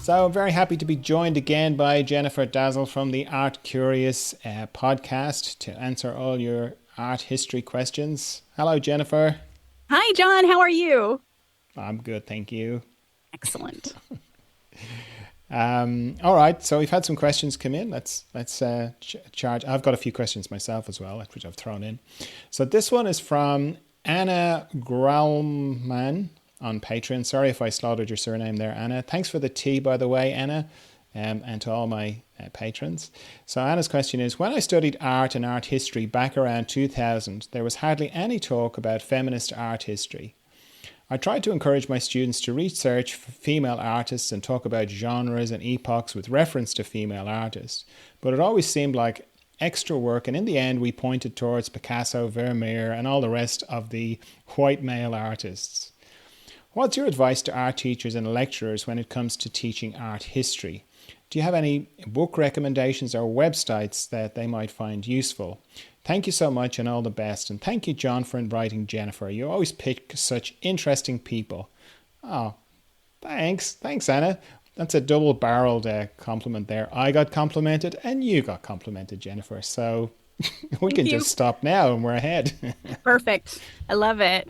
So I'm very happy to be joined again by Jennifer Dasal from the Art Curious podcast to answer all your art history questions. Hello, Jennifer. Hi, John. How are you? I'm good, thank you. Excellent. All right, so we've had some questions come in. Let's charge. I've got a few questions myself as well, which I've thrown in. So this one is from Anna Grauman on Patreon. Sorry if I slaughtered your surname there, Anna. Thanks for the tea, by the way, Anna, and to all my patrons. So Anna's question is, when I studied art and art history back around 2000, there was hardly any talk about feminist art history. I tried to encourage my students to research female artists and talk about genres and epochs with reference to female artists, but it always seemed like extra work, and in the end we pointed towards Picasso, Vermeer and all the rest of the white male artists. What's your advice to art teachers and lecturers when it comes to teaching art history? Do you have any book recommendations or websites that they might find useful? Thank you so much and all the best. And thank you, John, for inviting Jennifer. You always pick such interesting people. Oh, thanks. Thanks, Anna. That's a double-barreled compliment there. I got complimented and you got complimented, Jennifer. So we Thank can you. just stop now and we're ahead. Perfect. I love it.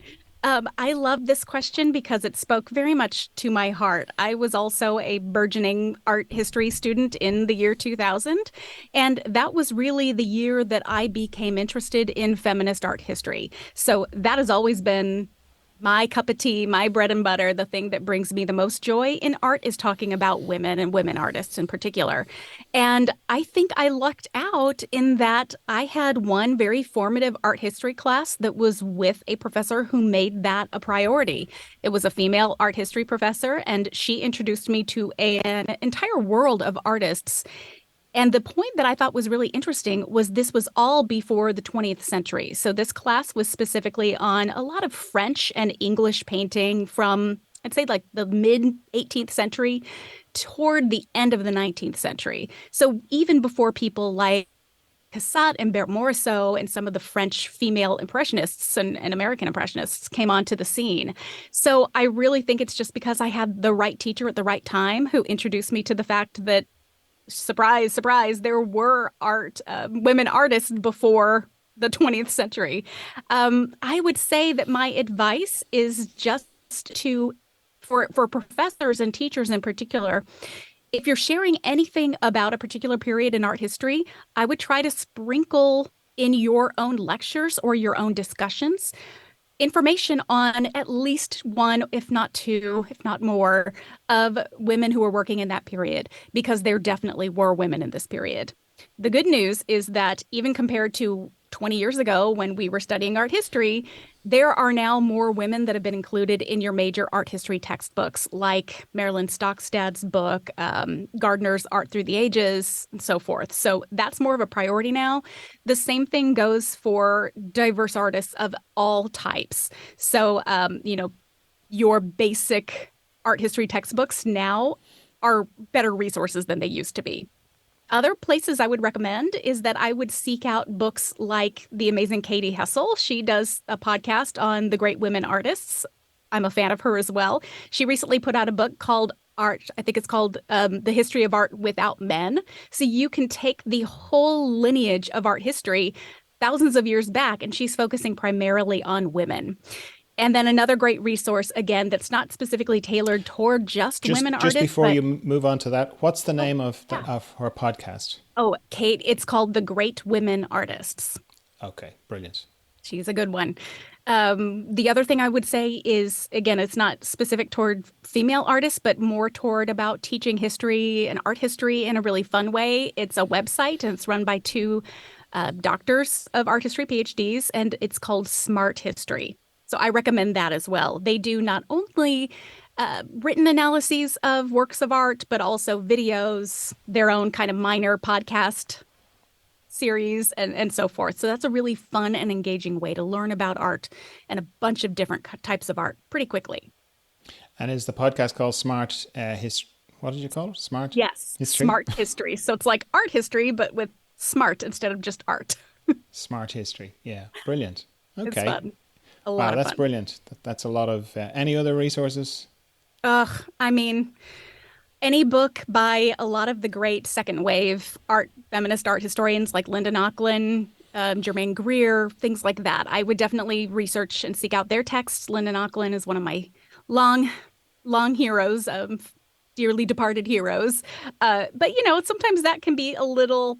I love this question because it spoke very much to my heart. I was also a burgeoning art history student in the year 2000, and that was really the year that I became interested in feminist art history. So that has always been my cup of tea, my bread and butter. The thing that brings me the most joy in art is talking about women and women artists in particular. And I think I lucked out in that I had one very formative art history class that was with a professor who made that a priority. It was a female art history professor, and she introduced me to an entire world of artists. And the point that I thought was really interesting was this was all before the 20th century. So this class was specifically on a lot of French and English painting from, I'd say, like the mid 18th century toward the end of the 19th century. So even before people like Cassatt and Bert Morisot and some of the French female impressionists and American impressionists came onto the scene. So I really think it's just because I had the right teacher at the right time who introduced me to the fact that surprise, surprise, there were women artists before the 20th century. I would say that my advice is just to, for professors and teachers in particular, if you're sharing anything about a particular period in art history, I would try to sprinkle in your own lectures or your own discussions information on at least one, if not two, if not more, of women who were working in that period, because there definitely were women in this period. The good news is that even compared to 20 years ago when we were studying art history, there are now more women that have been included in your major art history textbooks, like Marilyn Stockstad's book, Gardner's Art Through the Ages, and so forth. So that's more of a priority now. The same thing goes for diverse artists of all types. So, your basic art history textbooks now are better resources than they used to be. Other places I would recommend is that I would seek out books like the amazing Katie Hessel. She does a podcast on the great women artists. I'm a fan of her as well. She recently put out a book called Art, I think it's called The History of Art Without Men. So you can take the whole lineage of art history thousands of years back, and she's focusing primarily on women. And then another great resource, again, that's not specifically tailored toward just women Just artists, before but you move on to that, what's the oh, name of yeah. of her podcast? Oh, Kate, it's called The Great Women Artists. Okay, brilliant. She's a good one. The other thing I would say is, again, it's not specific toward female artists, but more toward about teaching history and art history in a really fun way. It's a website and it's run by two doctors of art history, PhDs, and it's called Smart History. So I recommend that as well. They do not only written analyses of works of art, but also videos, their own kind of minor podcast series, and so forth. So that's a really fun and engaging way to learn about art and a bunch of different types of art pretty quickly. And is the podcast called Smart What did you call it? Smart Yes, History? smart history. So it's like art history, but with smart instead of just art. Smart History. Yeah, brilliant. It's Okay. fun. A lot Wow, of that's fun. brilliant. That's a lot of any other resources? Ugh, I mean, Any book by a lot of the great second wave feminist art historians like Linda Nochlin, Germaine Greer, things like that. I would definitely research and seek out their texts. Linda Nochlin is one of my long, long heroes, dearly departed heroes. But sometimes that can be a little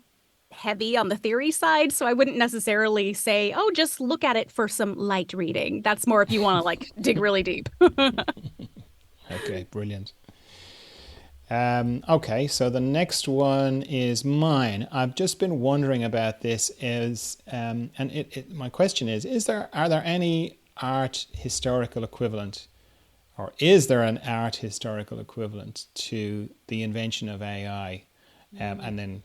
heavy on the theory side, so I wouldn't necessarily say, oh, just look at it for some light reading. That's more if you want to like dig really deep. Okay, brilliant. Okay, so the next one is mine. I've just been wondering about this and my question is there are there any art historical equivalent, or is there an art historical equivalent to the invention of AI, and then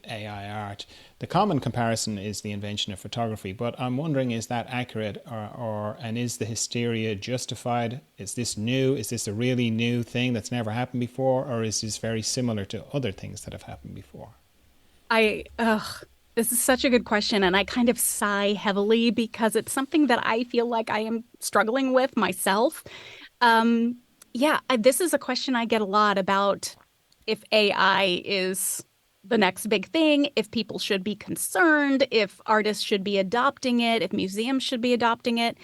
AI art? The common comparison is the invention of photography, but I'm wondering, is that accurate, or and is the hysteria justified? Is this new? Is this a really new thing that's never happened before, or is this very similar to other things that have happened before? This is such a good question, and I kind of sigh heavily because it's something that I feel like I am struggling with myself. Um, yeah, this is a question I get a lot about if AI is the next big thing, if people should be concerned, if artists should be adopting it, if museums should be adopting it.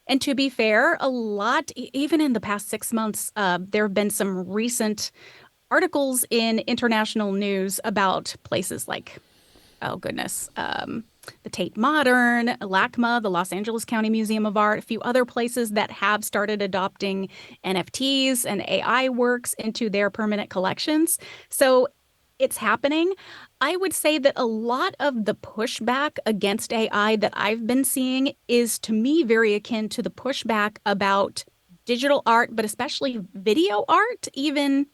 And to be fair, a lot, even in the past 6 months, there have been some recent articles in international news about places like, oh goodness, the Tate Modern, LACMA, the Los Angeles County Museum of Art, a few other places that have started adopting NFTs and AI works into their permanent collections. So it's happening. I would say that a lot of the pushback against AI that I've been seeing is to me very akin to the pushback about digital art, but especially video art, even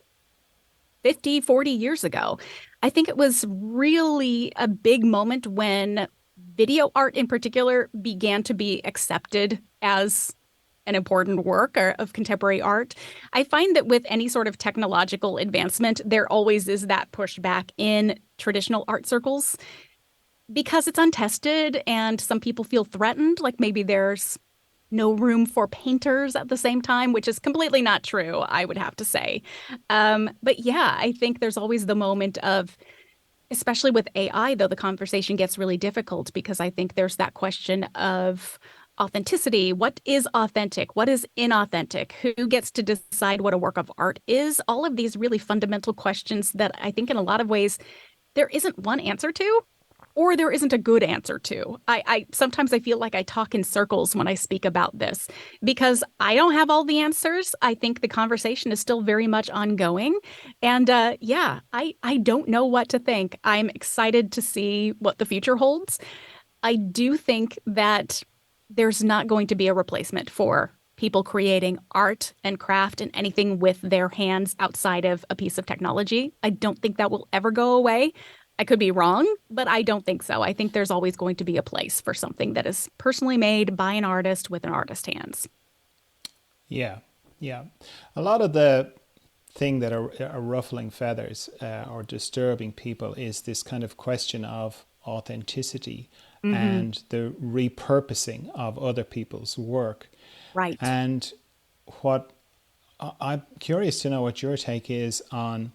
50, 40 years ago. I think it was really a big moment when video art in particular began to be accepted as an important work of contemporary art. I find that with any sort of technological advancement, there always is that pushback in traditional art circles because it's untested and some people feel threatened, like maybe there's no room for painters at the same time, which is completely not true, I would have to say. But yeah, I think there's always the moment of, especially with AI, though, the conversation gets really difficult because I think there's that question of authenticity. What is authentic? What is inauthentic? Who gets to decide what a work of art is? All of these really fundamental questions that I think in a lot of ways there isn't one answer to, or there isn't a good answer to. I sometimes I feel like I talk in circles when I speak about this because I don't have all the answers. I think the conversation is still very much ongoing, and yeah, I don't know what to think. I'm excited to see what the future holds. I do think that there's not going to be a replacement for people creating art and craft and anything with their hands outside of a piece of technology. I don't think that will ever go away. I could be wrong, but I don't think so. I think there's always going to be a place for something that is personally made by an artist with an artist's hands. Yeah, yeah. A lot of the thing that are ruffling feathers, or disturbing people, is this kind of question of authenticity Hmm. and the repurposing of other people's work. Right. And what I'm curious to know what your take is on,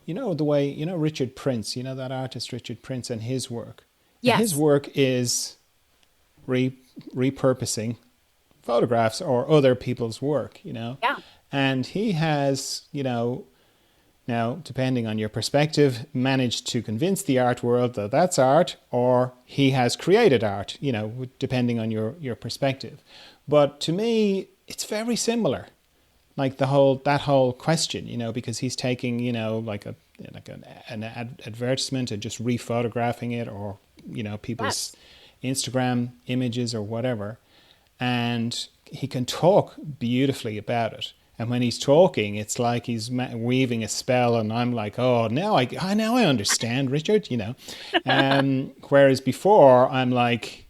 the way, Richard Prince, that artist Richard Prince and his work. And his Yes. work is re- repurposing photographs or other people's work. Yeah. And he has, now, depending on your perspective, managed to convince the art world that that's art, or he has created art, depending on your perspective. But to me, it's very similar. Like that whole question, because he's taking, like an advertisement and just rephotographing it, or people's Yes. Instagram images or whatever, and he can talk beautifully about it. And when he's talking, it's like he's weaving a spell, and I'm like, oh, now I understand, Richard. Whereas before, I'm like,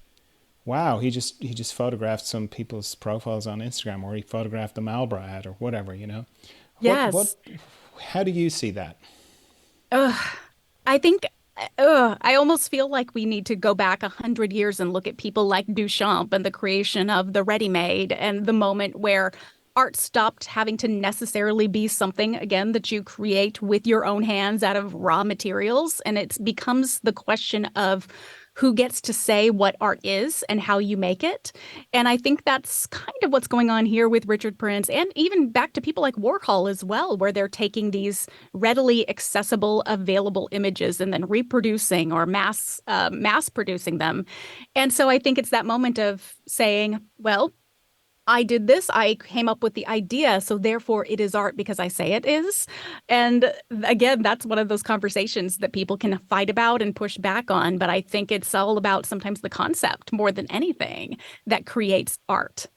wow, he just photographed some people's profiles on Instagram, or he photographed the Malboro ad or whatever. What Yes. how do you see that? Ugh. I think I almost feel like we need to go back 100 years and look at people like Duchamp and the creation of the ready-made and the moment where art stopped having to necessarily be something, again, that you create with your own hands out of raw materials. And it becomes the question of who gets to say what art is and how you make it. And I think that's kind of what's going on here with Richard Prince and even back to people like Warhol as well, where they're taking these readily accessible, available images and then reproducing or mass producing them. And so I think it's that moment of saying, well, I did this. I came up with the idea. So therefore, it is art because I say it is. And again, that's one of those conversations that people can fight about and push back on. But I think it's all about sometimes the concept more than anything that creates art.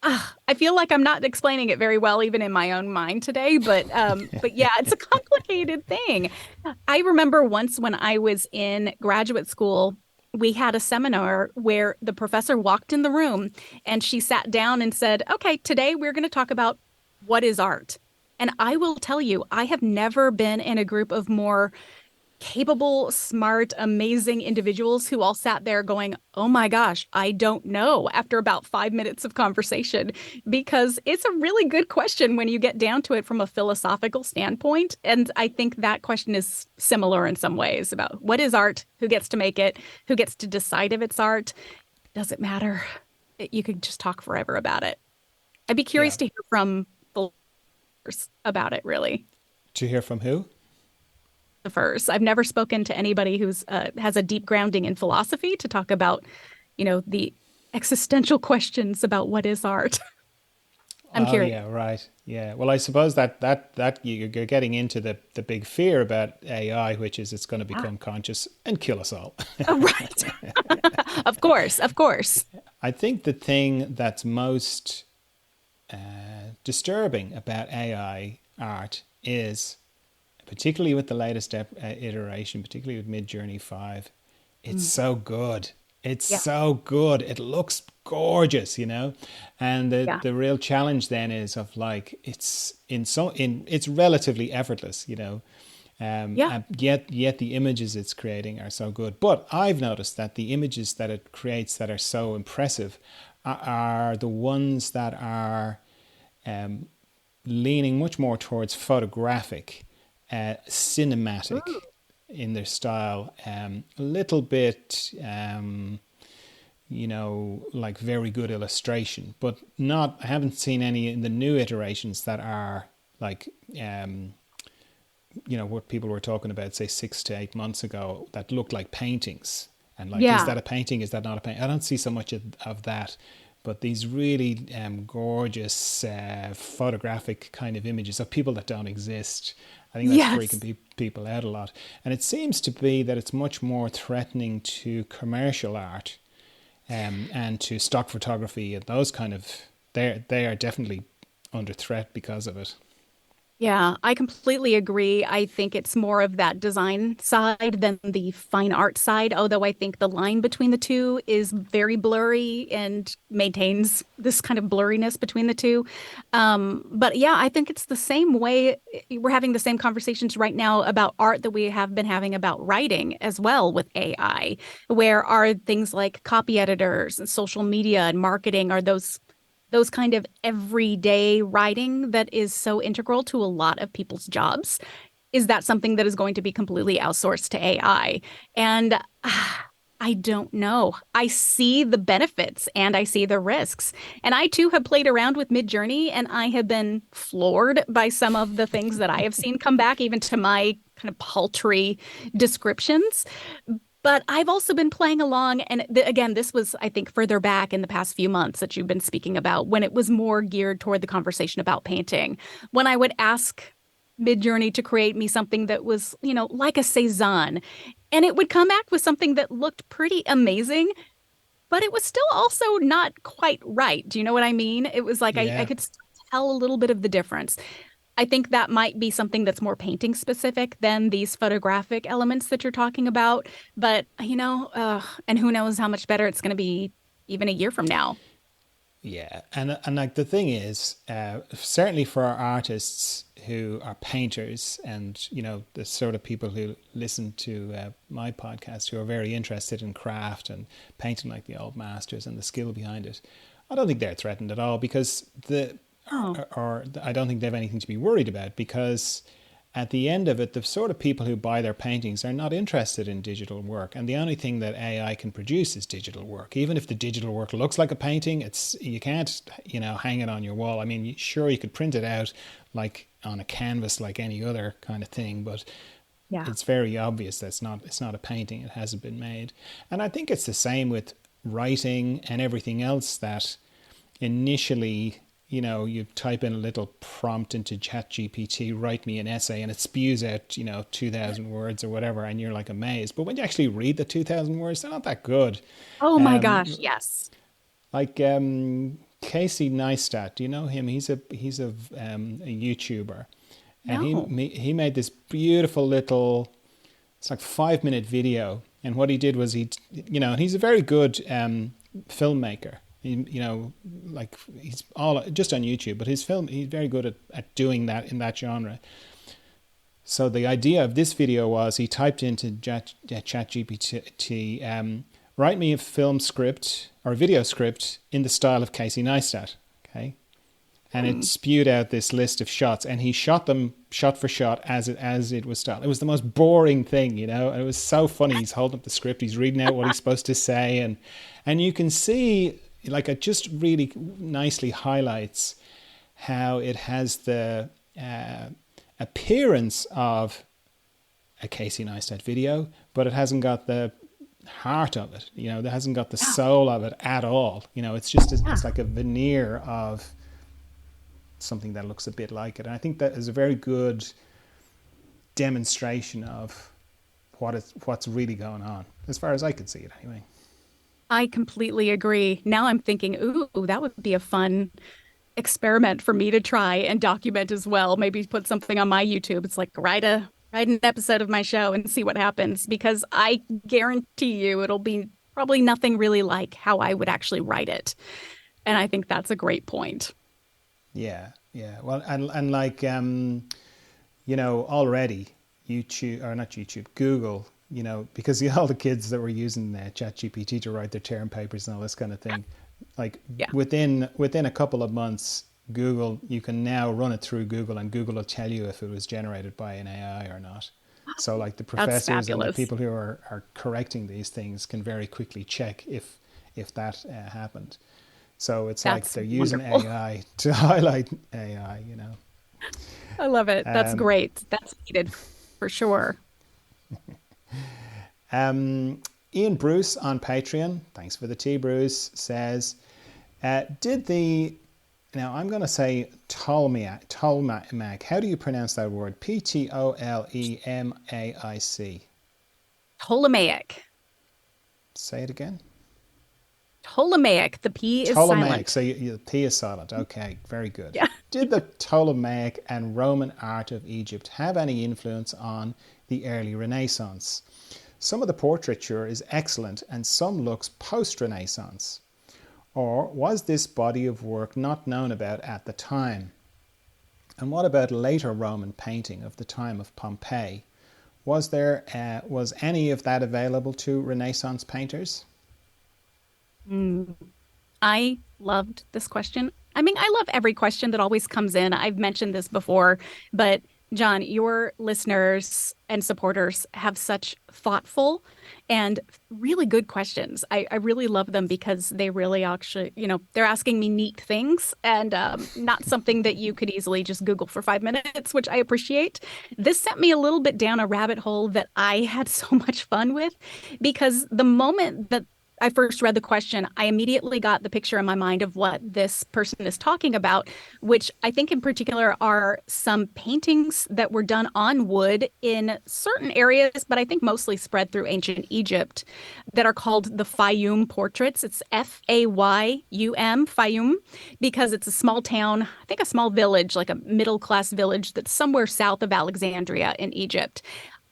I feel like I'm not explaining it very well, even in my own mind today. But yeah, it's a complicated thing. I remember once when I was in graduate school, we had a seminar where the professor walked in the room and she sat down and said, "Okay, today we're going to talk about what is art." And I will tell you, I have never been in a group of more capable, smart, amazing individuals who all sat there going, "Oh my gosh, I don't know," after about 5 minutes of conversation, because it's a really good question when you get down to it from a philosophical standpoint. And I think that question is similar in some ways about what is art, who gets to make it, who gets to decide if it's art. Does it matter? You could just talk forever about it. I'd be Yeah. curious to hear from philosophers about it, really. To hear from who? Philosophers. I've never spoken to anybody who's has a deep grounding in philosophy to talk about, the existential questions about what is art. I'm Oh curious. yeah, right. Yeah. Well, I suppose that you're getting into the big fear about AI, which is it's going to Ah, become conscious and kill us all. oh, right. Of course, of course. I think the thing that's most disturbing about AI art is, particularly with the latest iteration, particularly with Midjourney 5, it's Mm, so good. It's yeah, so good. It looks gorgeous, you know. And yeah, the real challenge then is of like it's relatively effortless, you know. yeah. And yet the images it's creating are so good. But I've noticed that the images that it creates that are so impressive are the ones that are um, leaning much more towards photographic, cinematic Ooh, in their style, a little bit, like very good illustration, but not. I haven't seen any in the new iterations that are like, what people were talking about, say 6 to 8 months ago, that looked like paintings. And like, is yeah. that a painting? Is that not a painting? I don't see so much of that. But these really gorgeous photographic kind of images of people that don't exist, I think that's freaking Yes. people out a lot. And it seems to be that it's much more threatening to commercial art, and to stock photography and those kind of. They are definitely under threat because of it. Yeah, I completely agree. I think it's more of that design side than the fine art side, although I think the line between the two is very blurry and maintains this kind of blurriness between the two. But yeah, I think it's the same way. We're having the same conversations right now about art that we have been having about writing as well with AI, where are things like copy editors and social media and marketing are those kind of everyday writing that is so integral to a lot of people's jobs. Is that something that is going to be completely outsourced to AI? And I don't know. I see the benefits and I see the risks. And I too have played around with Midjourney and I have been floored by some of the things that I have seen come back, even to my kind of paltry descriptions. But I've also been playing along. And again, this was, I think, further back in the past few months that you've been speaking about when it was more geared toward the conversation about painting. When I would ask Midjourney to create me something that was, like a Cezanne, and it would come back with something that looked pretty amazing, but it was still also not quite right. Do you know what I mean? It was like I Yeah. could still tell a little bit of the difference. I think that might be something that's more painting specific than these photographic elements that you're talking about. But, and who knows how much better it's going to be even a year from now. Yeah, and like the thing is, certainly for our artists who are painters, and the sort of people who listen to my podcast who are very interested in craft and painting like the old masters and the skill behind it, I don't think they're threatened at all because Oh, or I don't think they have anything to be worried about, because at the end of it, the sort of people who buy their paintings are not interested in digital work, and the only thing that AI can produce is digital work. Even if the digital work looks like a painting, it's you can't hang it on your wall. I mean, sure you could print it out like on a canvas like any other kind of thing, but yeah. it's very obvious that it's not a painting. It hasn't been made, and I think it's the same with writing and everything else that initially, you type in a little prompt into ChatGPT, write me an essay, and it spews out, 2,000 words or whatever, and you're like amazed. But when you actually read the 2,000 words, they're not that good. Oh my gosh, Um, yes. like Casey Neistat, do you know him? He's a YouTuber, and No. he made this beautiful little, it's like 5 minute video. And what he did was and he's a very good filmmaker. Like he's all just on YouTube, but he's very good at doing that in that genre. So the idea of this video was he typed into ChatGPT, write me a film script or a video script in the style of Casey Neistat. Okay. And it Hmm. spewed out this list of shots, and he shot them shot for shot as it was styled. It was the most boring thing, and it was so funny. He's holding up the script, he's reading out what he's supposed to say, and you can see, like, it just really nicely highlights how it has the appearance of a Casey Neistat video, but it hasn't got the heart of it. It hasn't got the Yeah. soul of it at all. It's just Yeah. it's like a veneer of something that looks a bit like it. And I think that is a very good demonstration of what's really going on, as far as I could see it anyway. I completely agree. Now I'm thinking, ooh, that would be a fun experiment for me to try and document as well. Maybe put something on my YouTube. It's like write an episode of my show and see what happens, because I guarantee you it'll be probably nothing really like how I would actually write it. And I think that's a great point. Yeah, yeah. Well, and like already YouTube, or not YouTube, Google, because all the kids that were using ChatGPT to write their term papers and all this kind of thing, like Yeah, within a couple of months, Google, you can now run it through Google, and Google will tell you if it was generated by an AI or not. So like the that's professors and the fabulous. people who are correcting these things can very quickly check if that happened. So it's like That's they're using wonderful. AI to highlight AI. I love it. That's Um, great. That's needed for sure. Ian Bruce on Patreon, thanks for the tea, Bruce, says, did the, now I'm going to say Ptolemaic. How do you pronounce that word? Ptolemaic. Ptolemaic. Say it again. Ptolemaic. The P is Ptolemaic. silent. So the P is silent. Okay, very good. Yeah. Did the Ptolemaic and Roman art of Egypt have any influence on the early Renaissance? Some of the portraiture is excellent, and some looks post-Renaissance. Or was this body of work not known about at the time? And what about later Roman painting of the time of Pompeii? Was any of that available to Renaissance painters? Mm. I loved this question. I mean, I love every question that always comes in. I've mentioned this before, but John, your listeners and supporters have such thoughtful and really good questions. I really love them because they really actually, they're asking me neat things, and not something that you could easily just Google for 5 minutes, which I appreciate. This sent me a little bit down a rabbit hole that I had so much fun with, because the moment that I first read the question, I immediately got the picture in my mind of what this person is talking about, which I think in particular are some paintings that were done on wood in certain areas, but I think mostly spread through ancient Egypt, that are called the Fayum portraits. It's Fayum, Fayum, because it's a small town, I think a small village, like a middle class village that's somewhere south of Alexandria in Egypt.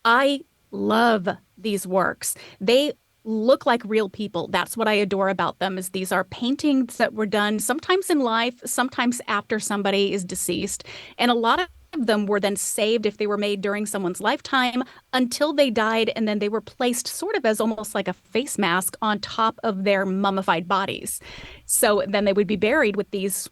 I love these works. They look like real people. That's what I adore about them, is these are paintings that were done sometimes in life, sometimes after somebody is deceased. And a lot of them were then saved if they were made during someone's lifetime until they died, and then they were placed sort of as almost like a face mask on top of their mummified bodies. So then they would be buried with these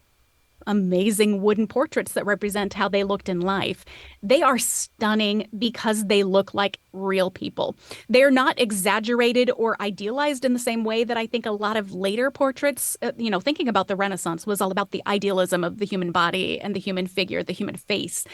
amazing wooden portraits that represent how they looked in life. They are stunning because they look like real people. They're not exaggerated or idealized in the same way that I think a lot of later portraits, thinking about the Renaissance was all about the idealism of the human body and the human figure, the human face.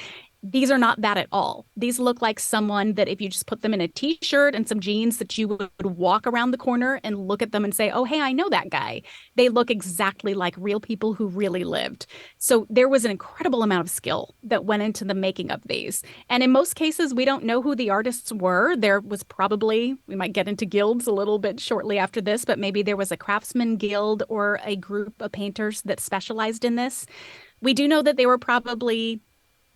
These are not that at all. These look like someone that if you just put them in a t-shirt and some jeans that you would walk around the corner and look at them and say, "Oh, hey, I know that guy." They look exactly like real people who really lived. So there was an incredible amount of skill that went into the making of these. And in most cases, we don't know who the artists were. There was probably, we might get into guilds a little bit shortly after this, but maybe there was a craftsman guild or a group of painters that specialized in this. We do know that they were probably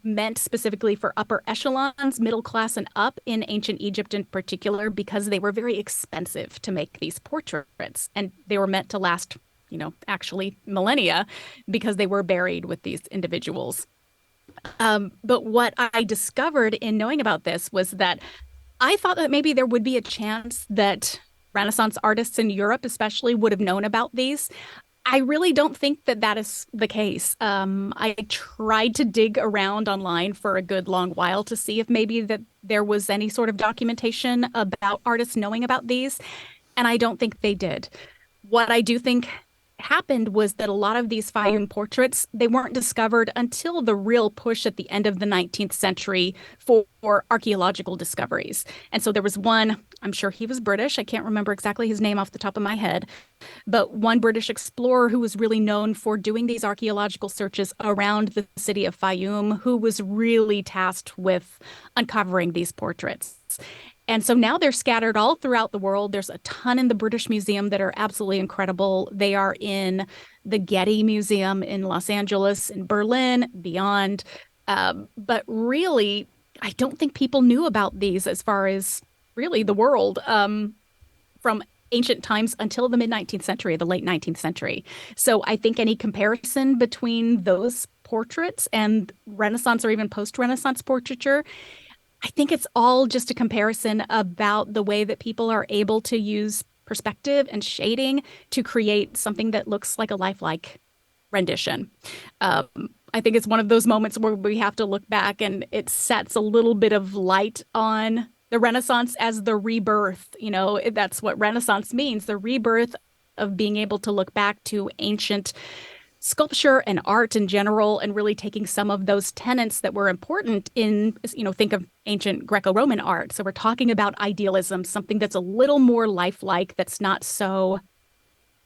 meant specifically for upper echelons, middle class and up in ancient Egypt in particular, because they were very expensive to make these portraits. And they were meant to last, actually millennia because they were buried with these individuals. But what I discovered in knowing about this was that I thought that maybe there would be a chance that Renaissance artists in Europe, especially, would have known about these. I really don't think that that is the case. I tried to dig around online for a good long while to see if maybe that there was any sort of documentation about artists knowing about these, and I don't think they did. What I do think happened was that a lot of these Fayum portraits, they weren't discovered until the real push at the end of the 19th century for archaeological discoveries. And so there was one, I'm sure he was British, I can't remember exactly his name off the top of my head, but one British explorer who was really known for doing these archaeological searches around the city of Fayum, who was really tasked with uncovering these portraits. And so now they're scattered all throughout the world. There's a ton in the British Museum that are absolutely incredible. They are in the Getty Museum in Los Angeles, in Berlin, beyond. But really, I don't think people knew about these as far as really the world from ancient times until the mid 19th century, the late 19th century. So I think any comparison between those portraits and Renaissance or even post Renaissance portraiture, I think it's all just a comparison about the way that people are able to use perspective and shading to create something that looks like a lifelike rendition. Um, I think it's one of those moments where we have to look back and it sets a little bit of light on the Renaissance as the rebirth. That's what Renaissance means, the rebirth of being able to look back to ancient sculpture and art in general and really taking some of those tenets that were important in, think of ancient Greco-Roman art. So we're talking about idealism, something that's a little more lifelike, that's not so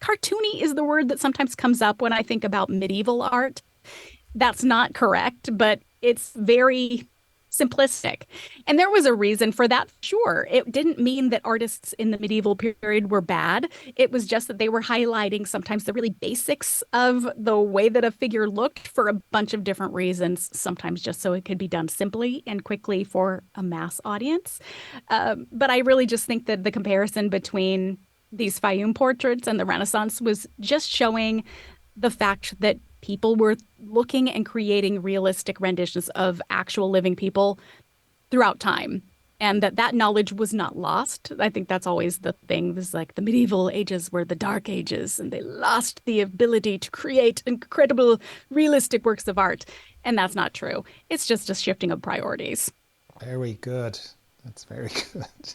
cartoony is the word that sometimes comes up when I think about medieval art. That's not correct, but it's very simplistic. And there was a reason for that. Sure, it didn't mean that artists in the medieval period were bad. It was just that they were highlighting sometimes the really basics of the way that a figure looked for a bunch of different reasons, sometimes just so it could be done simply and quickly for a mass audience. But I really just think that the comparison between these Fayum portraits and the Renaissance was just showing the fact that people were looking and creating realistic renditions of actual living people throughout time, and that knowledge was not lost. I think that's always the thing. It was like the medieval ages were the dark ages, and they lost the ability to create incredible, realistic works of art. And that's not true. It's just a shifting of priorities. Very good. That's very good.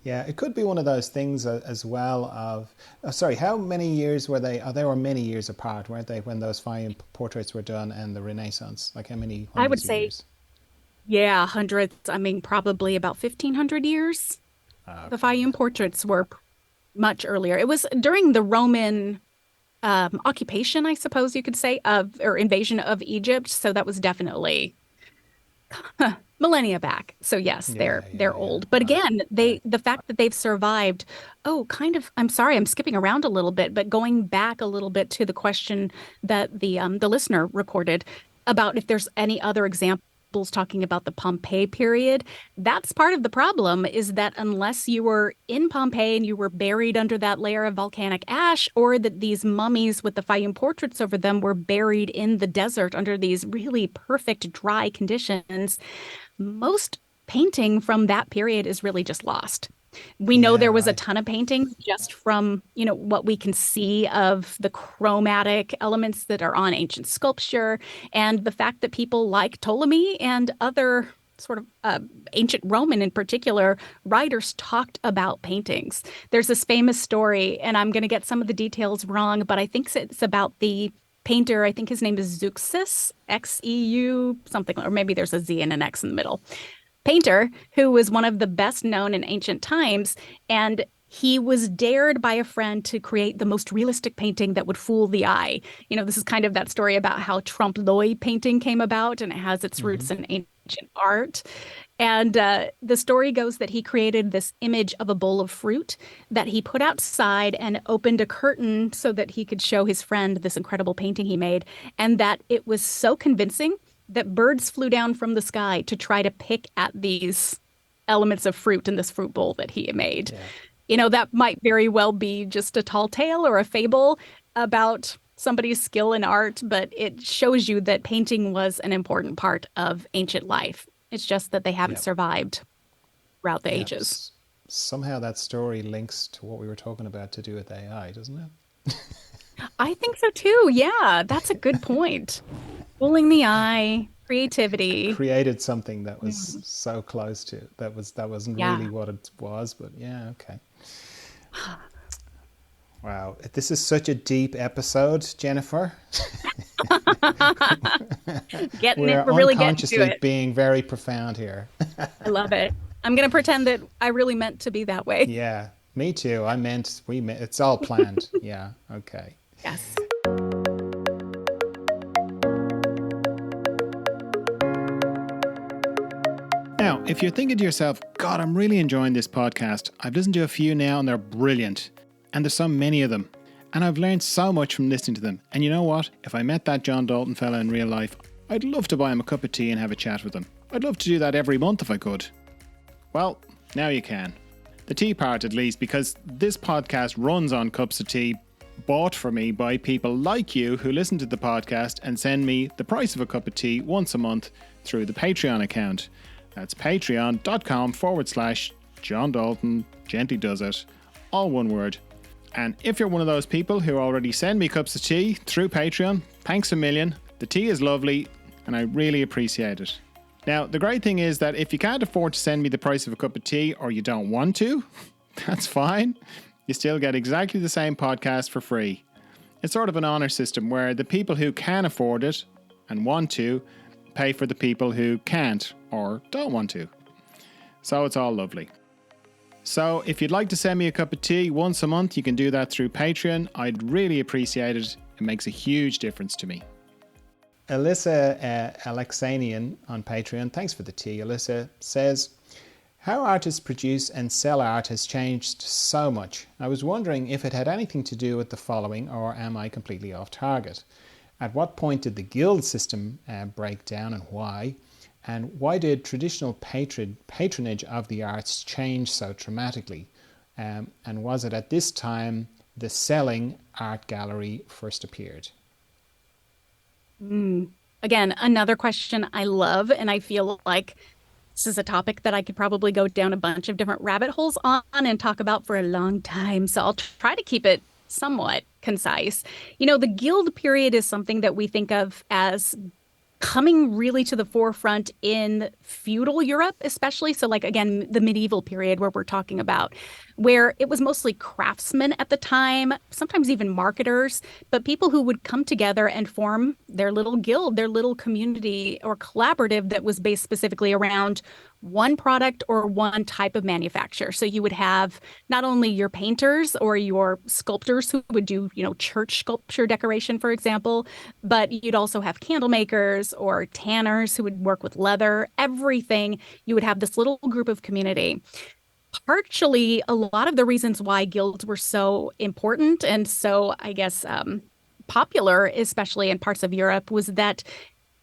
Yeah, it could be one of those things as well of, sorry, how many years were they? Oh, they were many years apart, weren't they, when those fine portraits were done and the Renaissance? Like how many I would hundreds of say, years? yeah, hundreds. I mean, probably about 1,500 years. The Okay, Fayum yeah. portraits were much earlier. It was during the Roman occupation, I suppose you could say, of or invasion of Egypt. So that was definitely millennia back. So yes, Yeah, they're yeah, yeah. old. But Wow. again, Okay. the fact that they've survived, oh, kind of, I'm sorry, I'm skipping around a little bit, but going back a little bit to the question that the listener recorded about if there's any other examples talking about the Pompeii period, that's part of the problem is that unless you were in Pompeii and you were buried under that layer of volcanic ash, or that these mummies with the Fayum portraits over them were buried in the desert under these really perfect dry conditions, most painting from that period is really just lost. We know Yeah, there was a right. ton of paintings just from, what we can see of the chromatic elements that are on ancient sculpture and the fact that people like Ptolemy and other sort of ancient Roman in particular writers talked about paintings. There's this famous story, and I'm going to get some of the details wrong, but I think it's about the painter. I think his name is Zeuxis, Xeu, something, or maybe there's a Z and an X in the middle painter who was one of the best known in ancient times. And he was dared by a friend to create the most realistic painting that would fool the eye. This is kind of that story about how trompe l'oeil painting came about, and it has its Hmm. roots in ancient art. And the story goes that he created this image of a bowl of fruit that he put outside and opened a curtain so that he could show his friend this incredible painting he made. And that it was so convincing that birds flew down from the sky to try to pick at these elements of fruit in this fruit bowl that he made. Yeah. That might very well be just a tall tale or a fable about somebody's skill in art, but it shows you that painting was an important part of ancient life. It's just that they haven't Yeah. survived throughout the Yeah. ages. Somehow that story links to what we were talking about to do with AI, doesn't it? I think so too. Yeah, that's a good point. Fooling the eye, creativity. Created something that was Mm. so close to that wasn't really Yeah. what it was, but yeah, okay. Wow, this is such a deep episode, Jennifer. We're We're really getting to unconsciously it. being very profound here. I love it. I'm going to pretend that I really meant to be that way. Yeah, me too. We meant, it's all planned. Yeah, okay. Yes. Now, if you're thinking to yourself, God, I'm really enjoying this podcast. I've listened to a few now and they're brilliant. And there's so many of them. And I've learned so much from listening to them. And you know what? If I met that John Dalton fella in real life, I'd love to buy him a cup of tea and have a chat with him. I'd love to do that every month if I could. Well, now you can. The tea part at least, because this podcast runs on cups of tea bought for me by people like you who listen to the podcast and send me the price of a cup of tea once a month through the Patreon account. That's patreon.com/John Dalton Gently Does It. All one word. And if you're one of those people who already send me cups of tea through Patreon, thanks a million. The tea is lovely and I really appreciate it. Now, the great thing is that if you can't afford to send me the price of a cup of tea or you don't want to, that's fine. You still get exactly the same podcast for free. It's sort of an honor system where the people who can afford it and want to pay for the people who can't or don't want to. So it's all lovely. So if you'd like to send me a cup of tea once a month, you can do that through Patreon. I'd really appreciate it. It makes a huge difference to me. Alyssa Alexanian on Patreon, thanks for the tea, Alyssa, says, how artists produce and sell art has changed so much. I was wondering if it had anything to do with the following, or am I completely off target? At what point did the guild system break down and why? And why did traditional patronage of the arts change so dramatically? And was it at this time the selling art gallery first appeared? Again, another question I love, and I feel like this is a topic that I could probably go down a bunch of different rabbit holes on and talk about for a long time. So I'll try to keep it somewhat concise. The guild period is something that we think of as coming really to the forefront in feudal Europe, especially. So, like, again, the medieval period where we're talking about, where it was mostly craftsmen at the time, sometimes even marketers, but people who would come together and form their little guild, their little community or collaborative that was based specifically around one product or one type of manufacture. So you would have not only your painters or your sculptors who would do, church sculpture decoration, for example, but you'd also have candle makers or tanners who would work with leather, everything. You would have this little group of community. Partially, a lot of the reasons why guilds were so important and so, I guess, popular, especially in parts of Europe, was that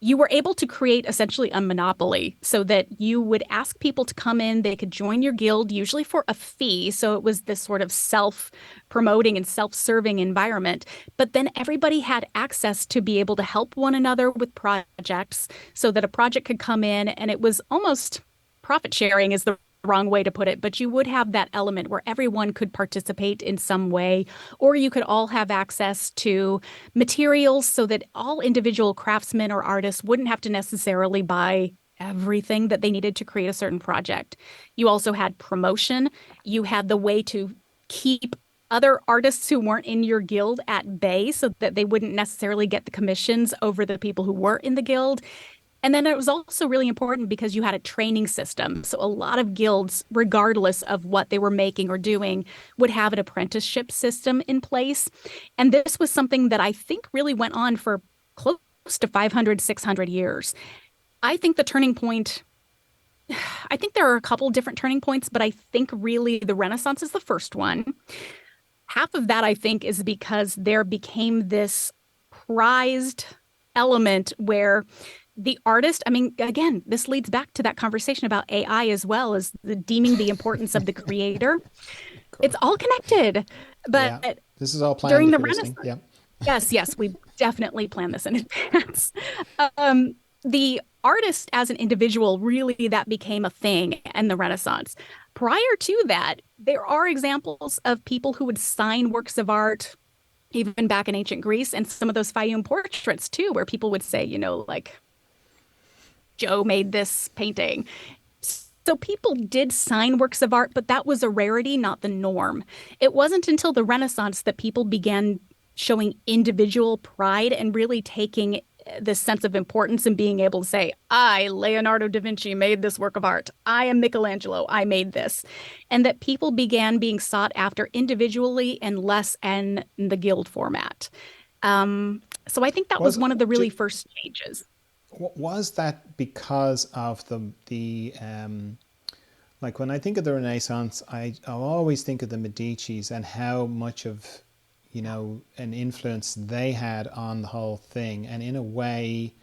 you were able to create essentially a monopoly so that you would ask people to come in. They could join your guild, usually for a fee. So it was this sort of self-promoting and self-serving environment. But then everybody had access to be able to help one another with projects so that a project could come in and it was almost profit sharing is the wrong way to put it, but you would have that element where everyone could participate in some way, or you could all have access to materials so that all individual craftsmen or artists wouldn't have to necessarily buy everything that they needed to create a certain project. You also had promotion. You had the way to keep other artists who weren't in your guild at bay so that they wouldn't necessarily get the commissions over the people who were in the guild. And then it was also really important because you had a training system. So a lot of guilds, regardless of what they were making or doing, would have an apprenticeship system in place. And this was something that I think really went on for close to 500, 600 years. I think the turning point, I think there are a couple different turning points, but I think really the Renaissance is the first one. Half of that, I think, is because there became this prized element where the artist, I mean, again, this leads back to that conversation about AI as well as the deeming the importance of the creator. Of It's course. all connected. Yeah. But This is all planned during if the you're listening. Renaissance, Yeah. yes, yes, we definitely planned this in advance. The artist as an individual, really, that became a thing in the Renaissance. Prior to that, there are examples of people who would sign works of art, even back in ancient Greece, and some of those Fayum portraits too, where people would say, like, Joe made this painting. So people did sign works of art, but that was a rarity, not the norm. It wasn't until the Renaissance that people began showing individual pride and really taking this sense of importance and being able to say, I, Leonardo da Vinci, made this work of art. I am Michelangelo. I made this. And that people began being sought after individually and less in the guild format. So I think that was Was one of the really first changes. was that because of the like when I think of the Renaissance, I always think of the Medicis and how much of an influence they had on the whole thing. And in a way,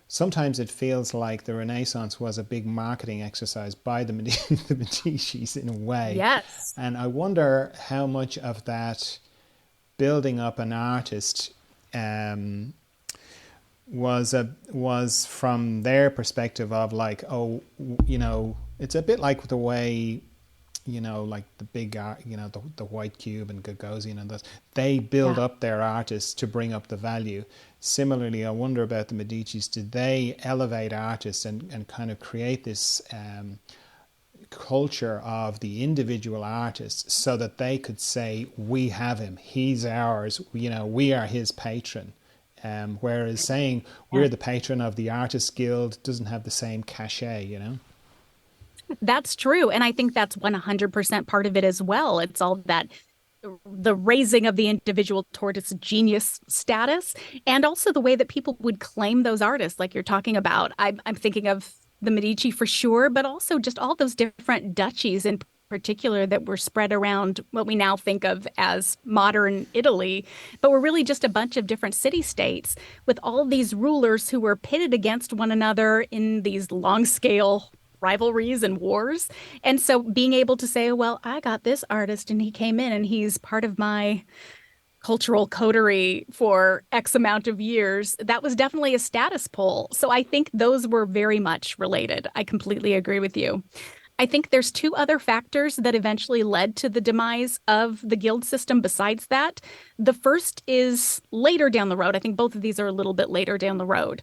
sometimes it feels like the Renaissance was a big marketing exercise by the the Medicis in a way. Yes. And I wonder how much of that building up an artist um, was from their perspective of like, oh, it's a bit like the way, like the big art, the White Cube and Gagosian and those, they build Yeah. up their artists to bring up the value. Similarly, I wonder about the Medicis. Did they elevate artists and kind of create this culture of the individual artists so that they could say, we have him, he's ours, we are his patron. Whereas saying Yeah. we're the patron of the Artists Guild doesn't have the same cachet. That's true. And I think that's 100% part of it as well. It's all that the raising of the individual toward its genius status and also the way that people would claim those artists like you're talking about. I'm thinking of the Medici for sure, but also just all those different duchies in particular that were spread around what we now think of as modern Italy, but were really just a bunch of different city states with all these rulers who were pitted against one another in these long scale rivalries and wars. And so being able to say, well, I got this artist and he came in and he's part of my cultural coterie for X amount of years, that was definitely a status poll. So I think those were very much related. I completely agree with you. I think there's two other factors that eventually led to the demise of the guild system besides that. The first is later down the road. I think both of these are a little bit later down the road.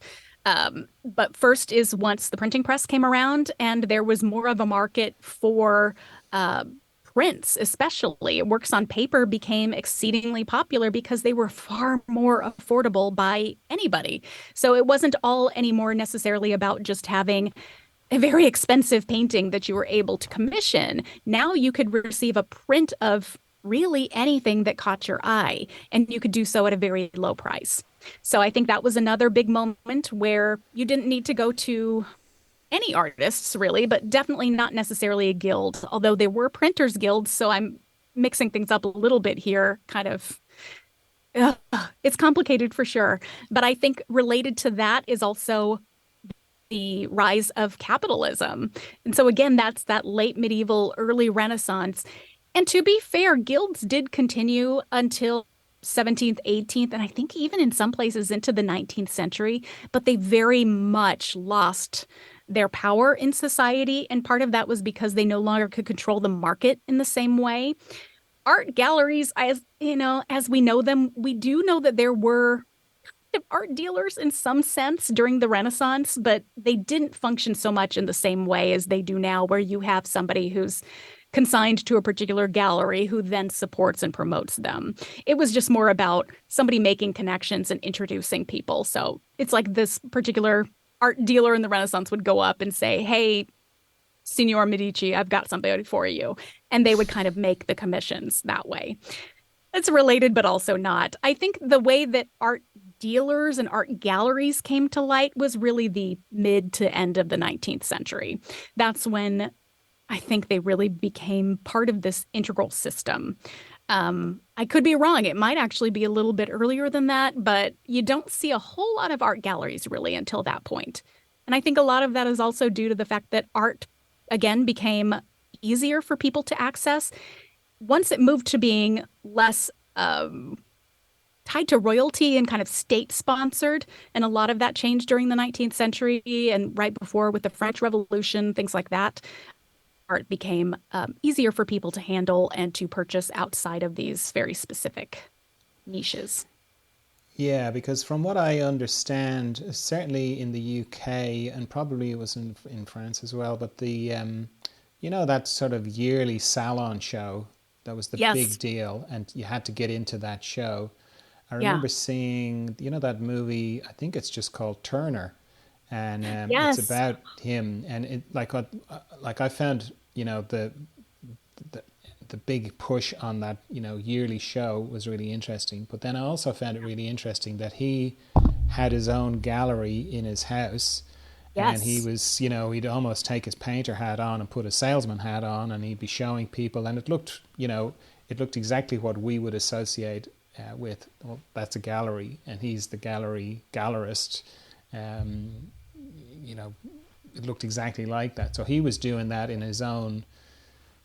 But first is once the printing press came around and there was more of a market for uh, prints, especially works on paper became exceedingly popular because they were far more affordable by anybody. So it wasn't all anymore necessarily about just having a very expensive painting that you were able to commission. Now you could receive a print of really anything that caught your eye, and you could do so at a very low price. So I think that was another big moment where you didn't need to go to any artists really, but definitely not necessarily a guild, although there were printers guilds. So I'm mixing things up a little bit here, kind of. Ugh, it's complicated for sure. But I think related to that is also the rise of capitalism. And so, again, that's that late medieval, early Renaissance. And to be fair, guilds did continue until 17th, 18th, and I think even in some places into the 19th century, but they very much lost their power in society. And part of that was because they no longer could control the market in the same way. Art galleries, as you know, as we know them, we do know that there were art dealers in some sense during the Renaissance, but they didn't function so much in the same way as they do now, where you have somebody who's consigned to a particular gallery who then supports and promotes them. It was just more about somebody making connections and introducing people. So it's like this particular art dealer in the Renaissance would go up and say, "Hey, Signor Medici, I've got somebody for you." And they would kind of make the commissions that way. It's related, but also not. I think the way that art dealers and art galleries came to light was really the mid to end of the 19th century. That's when I think they really became part of this integral system. I could be wrong. It might actually be a little bit earlier than that, but you don't see a whole lot of art galleries really until that point. And I think a lot of that is also due to the fact that art, again, became easier for people to access once it moved to being less tied to royalty and kind of state sponsored. And a lot of that changed during the 19th century and right before with the French Revolution, things like that. Art became easier for people to handle and to purchase outside of these very specific niches. Yeah, because from what I understand, certainly in the UK and probably it was in France as well, but the you know that sort of yearly salon show that was the big Yes. deal, and you had to get into that show. I Yeah. remember seeing, you know, that movie. I think it's just called Turner, and it's Yes. about him. And it like I found, you know, the the big push on that, you know, yearly show was really interesting. But then I also found it really interesting that he had his own gallery in his house, and he Yes. was, you know, he'd almost take his painter hat on and put a salesman hat on, and he'd be showing people, and it looked, you know, it looked exactly what we would associate with. Well, that's a gallery, and he's the gallerist. Um, you know, it looked exactly like that. So he was doing that in his own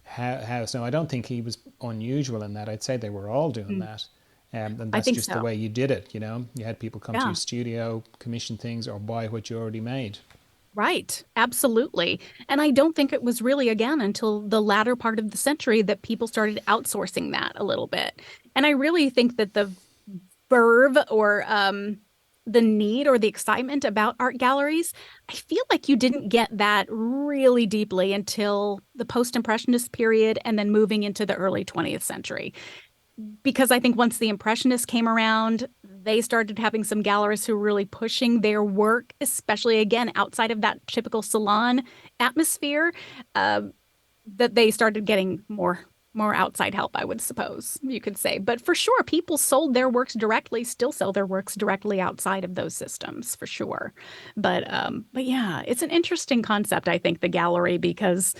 house. Now, I don't think he was unusual in that. I'd say they were all doing Mm, that. And I that's think just the so. way you did it, you know. You had people come to your Yeah. studio, commission things, or buy what you already made. Right. Absolutely. And I don't think it was really again until the latter part of the century that people started outsourcing that a little bit. And I really think that the verve or the need or the excitement about art galleries, I feel like you didn't get that really deeply until the post-impressionist period and then moving into the early 20th century. Because I think once the Impressionists came around, they started having some gallerists who were really pushing their work, especially again outside of that typical salon atmosphere. Uh, that they started getting more outside help, I would suppose you could say. But for sure, people sold their works directly, still sell their works directly outside of those systems for sure. But yeah, it's an interesting concept, I think, the gallery, because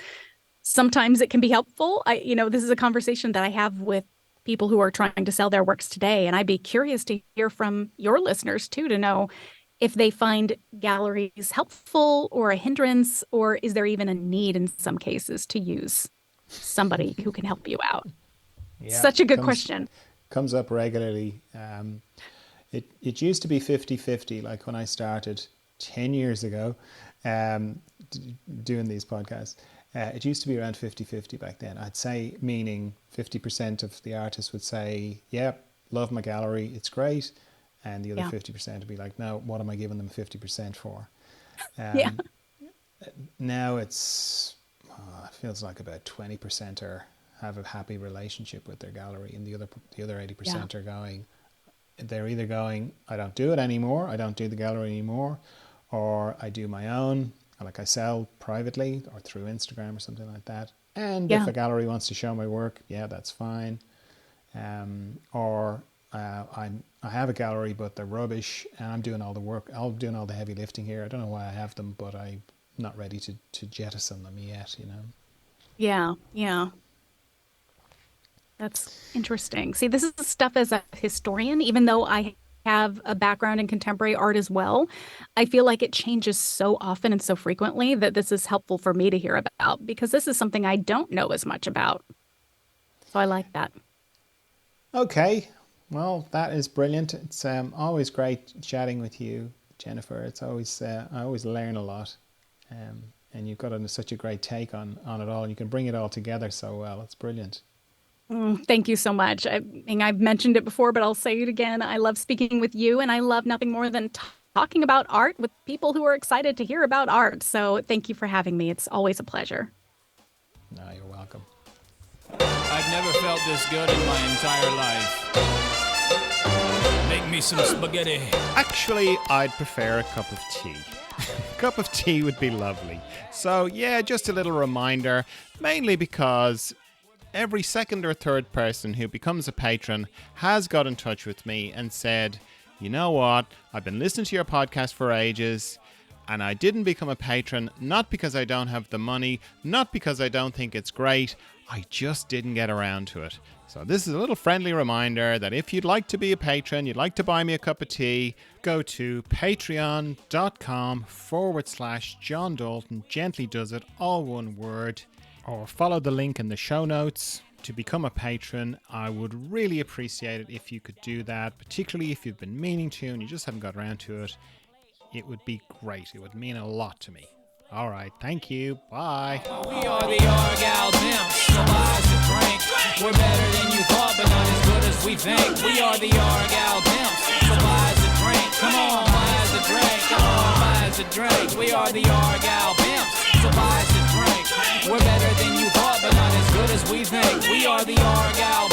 sometimes it can be helpful. This is a conversation that I have with people who are trying to sell their works today, and I'd be curious to hear from your listeners too to know if they find galleries helpful or a hindrance, or is there even a need in some cases to use somebody who can help you out? Yeah, Such a good comes question. comes up regularly. It used to be 50-50, like when I started 10 years ago um, doing these podcasts. It used to be around 50-50 back then. I'd say, meaning 50% of the artists would say, yeah, love my gallery, it's great. And the other Yeah. 50% would be like, no, what am I giving them 50% for? Yeah. Um, Now it feels like about 20% are have a happy relationship with their gallery, and the other Yeah. 80% are going. They're either going, I don't do it anymore, I don't do the gallery anymore, or I do my own, like I sell privately or through Instagram or something like that. And if Yeah. a gallery wants to show my work, yeah, that's fine. Or I have a gallery, but they're rubbish, and I'm doing all the work. I'm doing all the heavy lifting here. I don't know why I have them, but I'm not ready to jettison them yet. You know. Yeah. Yeah. That's interesting. See, this is the stuff as a historian, even though I have a background in contemporary art as well, I feel like it changes so often and so frequently that this is helpful for me to hear about because this is something I don't know as much about. So I like that. Okay. Well, that is brilliant. It's always great chatting with you, Jennifer. It's always I always learn a lot, and you've got such a great take on it all, and you can bring it all together so well. It's brilliant. Thank you so much. I mean, I've mentioned it before, but I'll say it again. I love speaking with you, and I love nothing more than talking about art with people who are excited to hear about art. So thank you for having me. It's always a pleasure. No, you're welcome. I've never felt this good in my entire life. Make me some spaghetti. Actually, I'd prefer a cup of tea. A cup of tea would be lovely. So yeah, just a little reminder, mainly because every second or third person who becomes a patron has got in touch with me and said, you know what, I've been listening to your podcast for ages, and I didn't become a patron, not because I don't have the money, not because I don't think it's great, I just didn't get around to it. So this is a little friendly reminder that if you'd like to be a patron, you'd like to buy me a cup of tea, go to patreon.com/John Dalton, gently does it, all one word, or follow the link in the show notes to become a patron. I would really appreciate it if you could do that, particularly if you've been meaning to and you just haven't got around to it. It would be great. It would mean a lot to me. All right. Thank you. Bye. We are the Argyle Pimps. So buy us a drink. We're better than you thought, but not as good as we think. We are the Argyle Pimps. So buy us a drink. Come on, buy us a drink. Come on, buy us a drink. We are the Argyle Pimps. So buy us a drink. We're better than you thought, but not as good as we think. We are the Argyle